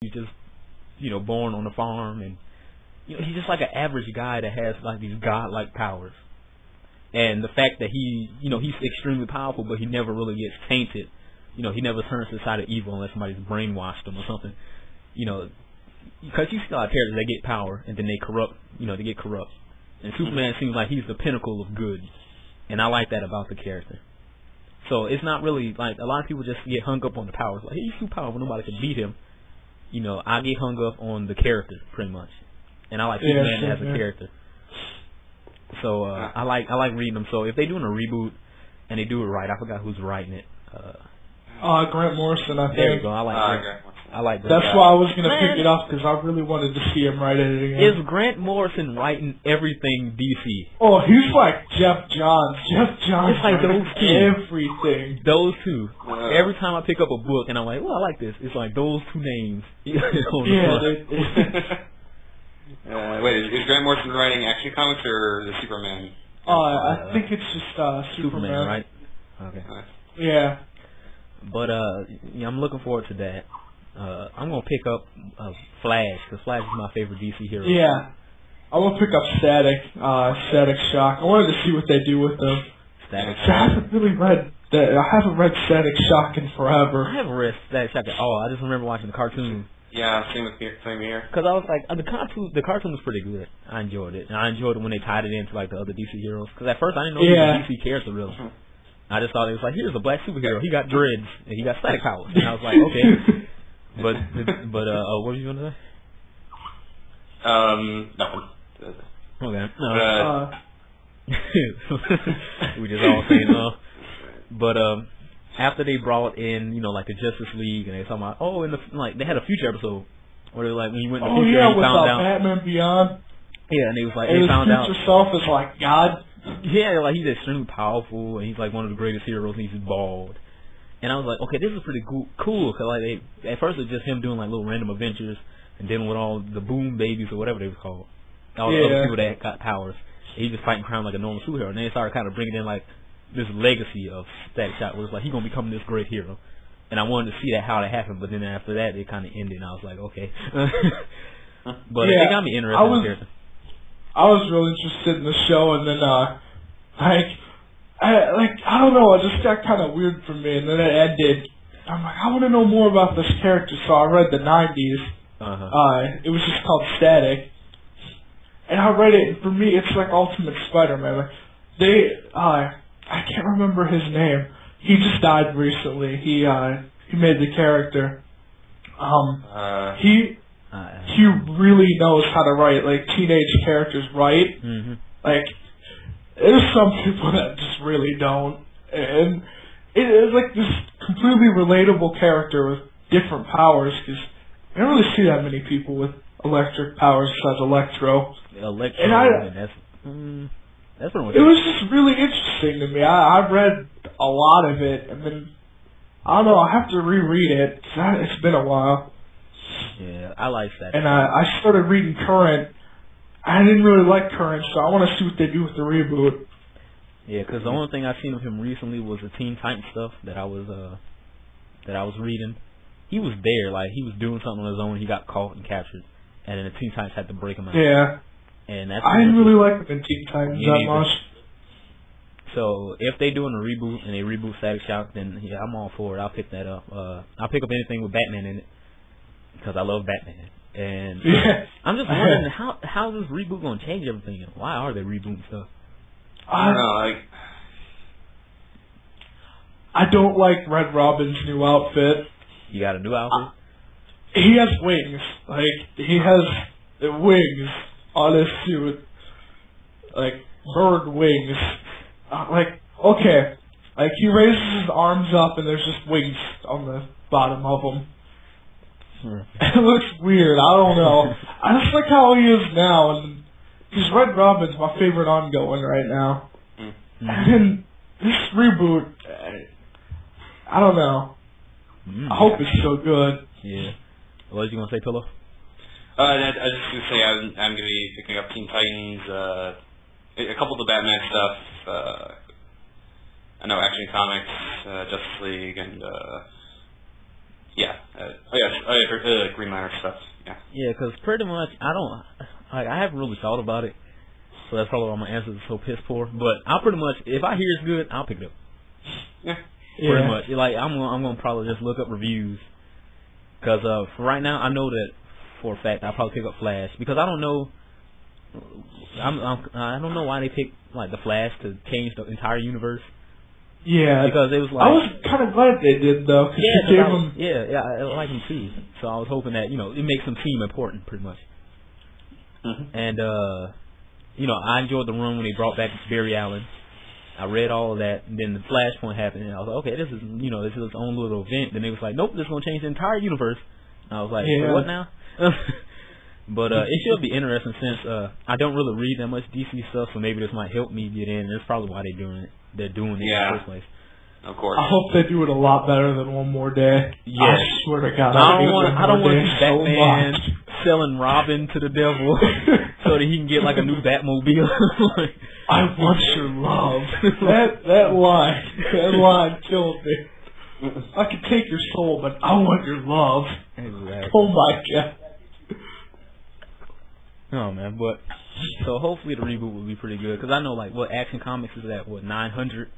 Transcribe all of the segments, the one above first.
he's just, born on a farm, and he's just like an average guy that has like these godlike powers. And the fact that he's extremely powerful, but he never really gets tainted. He never turns to the side of evil unless somebody's brainwashed him or something. Because you see a lot of characters that get power and then they corrupt. They get corrupt. And Superman seems like he's the pinnacle of good, and I like that about the character. So it's not really like a lot of people just get hung up on the powers. Like, he's too powerful, nobody can beat him. I get hung up on the character pretty much, and I like Superman as a character. So I like reading them. So if they're doing a reboot and they do it right, I forgot who's writing it. Grant Morrison, I think. There you go. I like Grant. That's why I was gonna pick it up, because I really wanted to see him write it again. Is Grant Morrison writing everything DC? Oh, he's like Jeff Johns. Jeff Johns. It's like those two. Everything. Those two. Every time I pick up a book and I'm like, oh, I like this. It's like those two names. Wait, is Grant Morrison writing Action Comics or the Superman? I think it's just Superman, right? Okay. Yeah. But I'm looking forward to that. I'm gonna pick up Flash, because Flash is my favorite DC hero. Yeah. I'm gonna pick up Static Shock. I wanted to see what they do with them. Static Shock. I haven't really read that. I haven't read Static Shock in forever. I haven't read Static Shock at all. I just remember watching the cartoon. Yeah, same here. Because I was like, the cartoon was pretty good. I enjoyed it, and I enjoyed it when they tied it into like the other DC heroes. Because at first I didn't know he was a DC character really. I just thought it was like, here's a black superhero. He got dreads and he got static powers. And I was like, okay. But what were you gonna say? Nothing. Okay. We just all saying no. But after they brought in, like the Justice League, and they talking about, they had a future episode where they were like, when you went in the future, yeah, he found out Batman Beyond. Yeah, and they was like, they found out his future self is like God. Yeah, like he's extremely powerful, and he's like one of the greatest heroes. And he's bald, and I was like, okay, this is pretty cool. Cause like at first it was just him doing like little random adventures, and then with all the Boom Babies or whatever they was called, all the other people that got powers, and he just fighting crime like a normal superhero. And then they started kind of bringing in like this legacy of Static Shock, where it's like he's gonna become this great hero. And I wanted to see how that happened, but then after that it kind of ended, and I was like, okay. But it got me interested in the character. I was really interested in the show, and then I don't know, it just got kind of weird for me, and then it ended. I'm like, I want to know more about this character, so I read the 90s. It was just called Static, and I read it, and for me, it's like Ultimate Spider-Man. Like, I can't remember his name. He just died recently. He made the character. He really knows how to write like teenage characters right. Like, there's some people that just really don't, and it is like this completely relatable character with different powers, because I don't really see that many people with electric powers besides Electro. And that's pretty much it was just really interesting to me. I read a lot of it, and then I don't know, I have to reread it, because it's been a while. Yeah, I like that. And I started reading Current. I didn't really like Current, so I want to see what they do with the reboot. Yeah, because the only thing I've seen of him recently was the Teen Titans stuff that I was reading. He was there, like he was doing something on his own. He got caught and captured, and then the Teen Titans had to break him out. Yeah, and that's I didn't really like the Teen Titans that much. So if they doing a reboot and they reboot Static Shock, then yeah, I'm all for it. I'll pick that up. I'll pick up anything with Batman in it, because I love Batman. And I'm just wondering how is this reboot going to change everything? Why are they rebooting stuff? I don't know. I don't like Red Robin's new outfit. You got a new outfit? He has wings. Like, he has wings on his suit. Like, bird wings. Okay. Like, he raises his arms up and there's just wings on the bottom of them. It looks weird. I don't know. I just like how he is now, and because Red Robin's my favorite ongoing right now. And this reboot, I don't know. I hope it's so good. Yeah. What was you gonna say, Pillow? I was just gonna say I'm gonna be picking up Teen Titans, a couple of the Batman stuff. I know Action Comics, Justice League, and Yeah. Green Lantern stuff. Yeah. Yeah, because pretty much I haven't really thought about it, so that's probably why my answers are so piss poor. But I'll pretty much, if I hear it's good, I'll pick it up. Yeah. Pretty much. Like I'm gonna probably just look up reviews, because for right now I know that for a fact I'll probably pick up Flash, because I don't know. I don't know why they picked like the Flash to change the entire universe. Yeah, because it was like, I was kind of glad they did though. I like him too. So I was hoping that it makes him seem important, pretty much. Mm-hmm. And I enjoyed the run when they brought back Barry Allen. I read all of that, and then the Flashpoint happened, and I was like, okay, this is its own little event. Then they was like, nope, this is gonna change the entire universe. And I was like, so what now? But it should be interesting since I don't really read that much DC stuff, so maybe this might help me get in. That's probably why they're doing it. They're doing it in the first place. Of course. I hope they do it a lot better than One More Day. Yeah. I swear to God, I don't want to see Batman selling Robin to the devil so that he can get like a new Batmobile. I want your love. that line killed me. I can take your soul, but I want your love. Exactly. Oh my God. Oh man, but so hopefully the reboot will be pretty good, because I know like what Action Comics is at 900.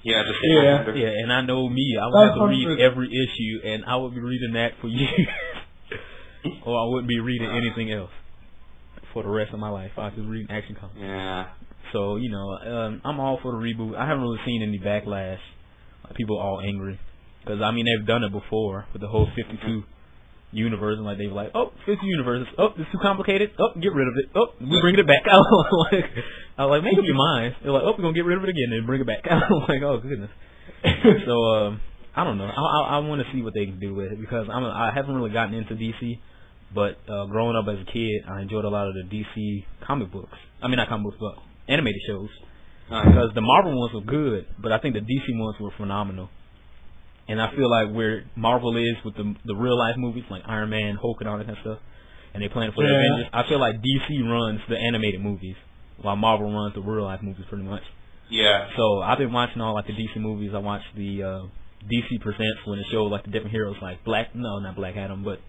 Yeah, and I know me, I would have to read every issue, and I would be reading that for years, or I wouldn't be reading anything else for the rest of my life. I was just reading Action Comics. Yeah. So I'm all for the reboot. I haven't really seen any backlash. Like, people are all angry, because I mean they've done it before with the whole 52 universe, and like they were like, oh, 50 universes, oh, it's too complicated, oh, get rid of it, oh, we're bringing it back. I was like, make up your mind. They're like, oh, we're gonna get rid of it again and bring it back. I was like, oh goodness. So I don't know. I want to see what they can do with it, because I haven't really gotten into DC, but growing up as a kid, I enjoyed a lot of the DC comic books. I mean, not comic books, but animated shows. Because the Marvel ones were good, but I think the DC ones were phenomenal. And I feel like where Marvel is with the real life movies like Iron Man, Hulk, and all that kind of stuff, and they're playing for the Avengers, I feel like DC runs the animated movies while Marvel runs the real life movies pretty much. Yeah. So I've been watching all like the DC movies. I watched the DC Presents when it showed like the different heroes like not Black Adam, but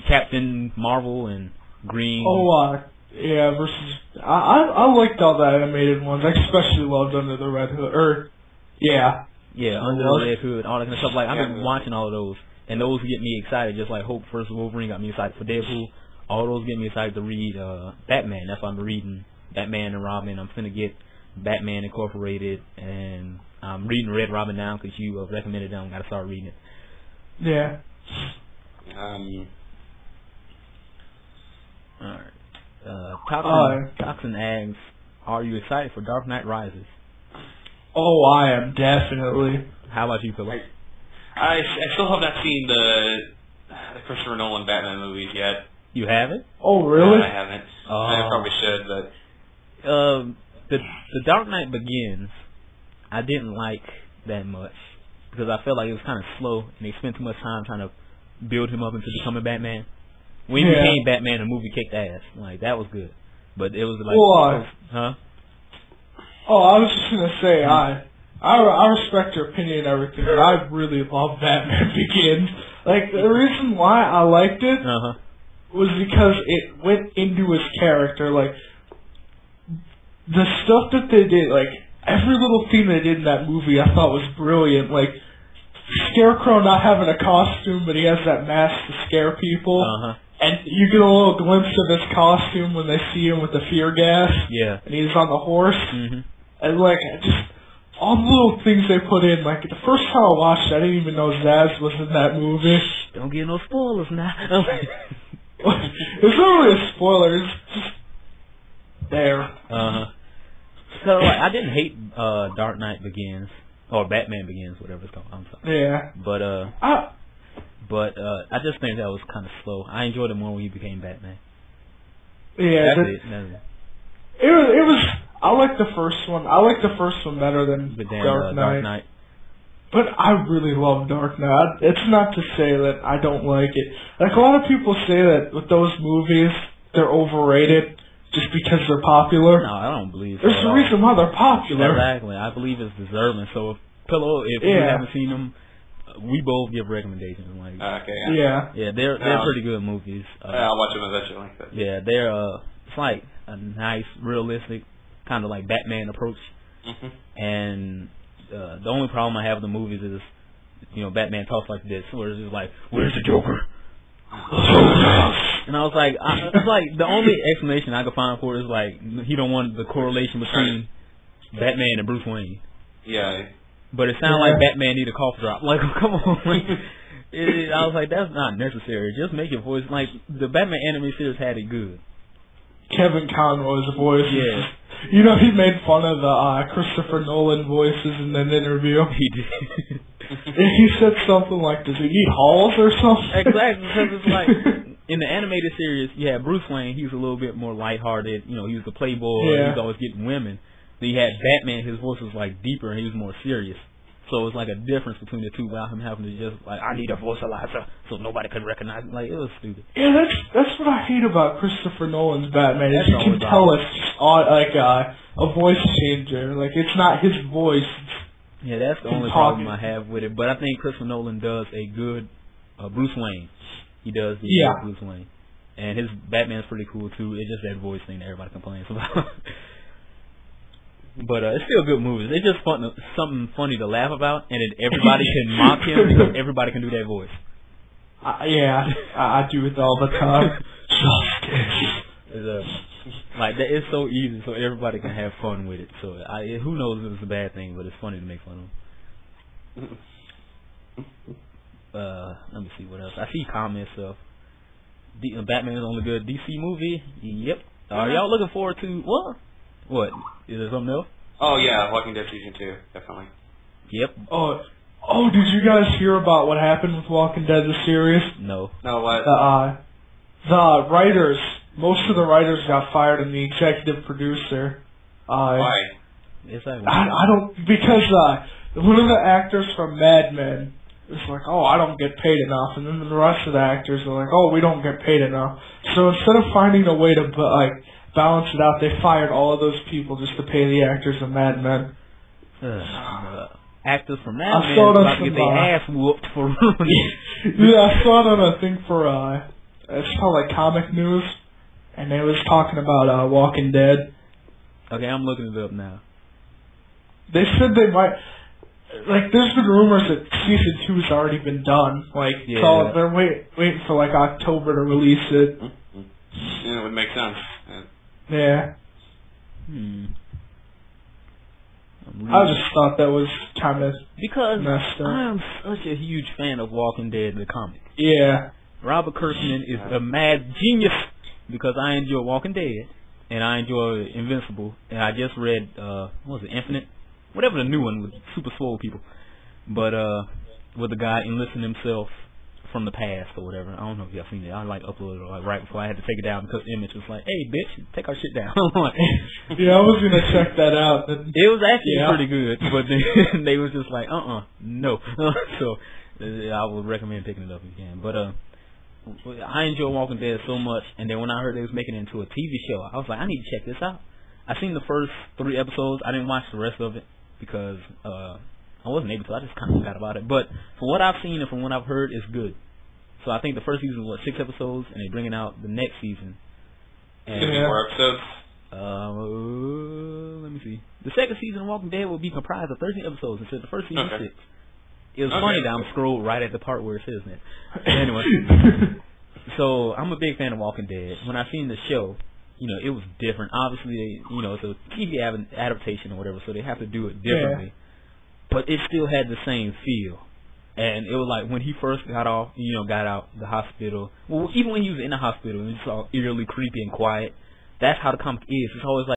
Captain Marvel and Green. Versus I liked all the animated ones. I especially loved Under the Red Hood. Under the Red Hood, all that kind of stuff. Like I've been watching all of those, and those get me excited. Just like Hope vs. Wolverine got me excited for Deadpool. All those get me excited to read Batman. That's why I'm reading Batman and Robin. I'm finna get Batman Incorporated, and I'm reading Red Robin now because you recommended them. Got to start reading it. Yeah. All right. Toxin asks, are you excited for Dark Knight Rises? Oh, I am definitely. How about you, Philip? I still have not seen the Christopher Nolan Batman movies yet. You haven't? Oh, really? No, I haven't. I probably should, but the Dark Knight Begins, I didn't like that much because I felt like it was kind of slow, and they spent too much time trying to build him up into becoming Batman. When he became Batman, the movie kicked ass. Like that was good, but it was like, huh? Oh, I was just gonna say I respect your opinion and everything, but I really love Batman Begins. Like the reason why I liked it was because it went into his character. Like the stuff that they did, like every little thing they did in that movie, I thought was brilliant. Like Scarecrow not having a costume, but he has that mask to scare people. And you get a little glimpse of his costume when they see him with the fear gas. Yeah. And he's on the horse. And like, just all the little things they put in. Like the first time I watched it, I didn't even know Zaz was in that movie. Don't get no spoilers now. It's not really a spoiler. It's just there. So like, I didn't hate Dark Knight Begins or Batman Begins, whatever it's called. I'm sorry. Yeah. But I just think that was kind of slow. I enjoyed it more when he became Batman. Yeah. That's it. It was. I like the first one. I like the first one better than Dark Knight. But I really love Dark Knight. It's not to say that I don't like it. Like a lot of people say that with those movies, they're overrated just because they're popular. No, I don't believe so. There's a reason why they're popular. Exactly. I believe it's deserving. So, if you haven't seen them, we both give recommendations. Like, okay. Yeah, they're pretty good movies. I'll watch them eventually. But. Yeah, they're it's like a nice, realistic, kind of like Batman approach. And the only problem I have with the movies is, Batman talks like this, where it's just like, "Where's the Joker?" And I was like, it's like the only explanation I could find for it is like he don't want the correlation between Batman and Bruce Wayne. Yeah. But it sounded like Batman need a cough drop. Like, come on. I was like, that's not necessary. Just make your voice like the Batman animated series had it good. Kevin Conroy's voice. Yeah. He made fun of the Christopher Nolan voices in an interview. He did. He said something like, "Does he need halls or something?" Exactly, because it's like in the animated series, you had Bruce Wayne. He was a little bit more lighthearted. He was the playboy. He was always getting women. Then you had Batman. His voice was like deeper and he was more serious. So it's like a difference between the two without him having to just like, "I need a voicealizer," so nobody could recognize him. Like, it was stupid. Yeah, that's what I hate about Christopher Nolan's Batman. Is you can tell it's like a voice changer. Like, it's not his voice. Yeah, that's the only problem I have with it. But I think Christopher Nolan does a good Bruce Wayne. He does the Bruce Wayne, and his Batman's pretty cool too. It's just that voice thing that everybody complains about. But it's still good movies. It's just something funny to laugh about, and then everybody can mock him because everybody can do that voice. I do it all the time. Justice. It's so easy, so everybody can have fun with it. So who knows if it's a bad thing, but it's funny to make fun of. Let me see what else. I see comments of Batman is only good DC movie. Yep. Are y'all looking forward to what? Is there something else? Oh yeah, Walking Dead season 2, definitely. Yep. Oh, did you guys hear about what happened with Walking Dead the series? No. No, what? The writers, most of the writers got fired, and the executive producer. Why? I don't, because one of the actors from Mad Men was like, "Oh, I don't get paid enough," and then the rest of the actors are like, "Oh, we don't get paid enough." So instead of finding a way to balance it out, they fired all of those people just to pay the actors of Mad Men. Actors from Mad Men about to get their ass whooped for ruining. Yeah, I saw it on a thing for it's called like Comic News, and they was talking about Walking Dead. Okay, I'm looking it up now. They said they might. There's been rumors that season 2's already been done. So they're waiting for October to release it. Yeah, it would make sense. Yeah. I just thought that was kind of messed up. I'm such a huge fan of Walking Dead, the comic. Yeah. Robert Kirkman is a mad genius because I enjoy Walking Dead and I enjoy Invincible, and I just read what was it, Infinite? Whatever the new one with super swole people. But with the guy enlisting himself from the past or whatever. I don't know if y'all seen it. I uploaded it right before I had to take it down because Image was like, "Hey bitch, take our shit down." Yeah, I was gonna check that out. It was actually pretty good, but then they was just like, no. So I would recommend picking it up if you can. But I enjoy Walking Dead so much, and then when I heard they was making it into a TV show, I was like, I need to check this out. I seen the first 3 episodes. I didn't watch the rest of it because I wasn't able to. I just kind of forgot about it. But from what I've seen and from what I've heard, it's good. So I think the first season was 6 episodes, and they're bringing out the next season. And more episodes? Let me see. The second season of Walking Dead will be comprised of 13 episodes instead of the first season 6. It was funny that I'm scrolled right at the part where it says that. Anyway, so I'm a big fan of Walking Dead. When I seen the show, it was different. Obviously, it's a TV adaptation or whatever, so they have to do it differently. Yeah. But it still had the same feel. And it was like when he first got out the hospital. Well, even when he was in the hospital, it was all eerily creepy and quiet. That's how the comic is. It's always like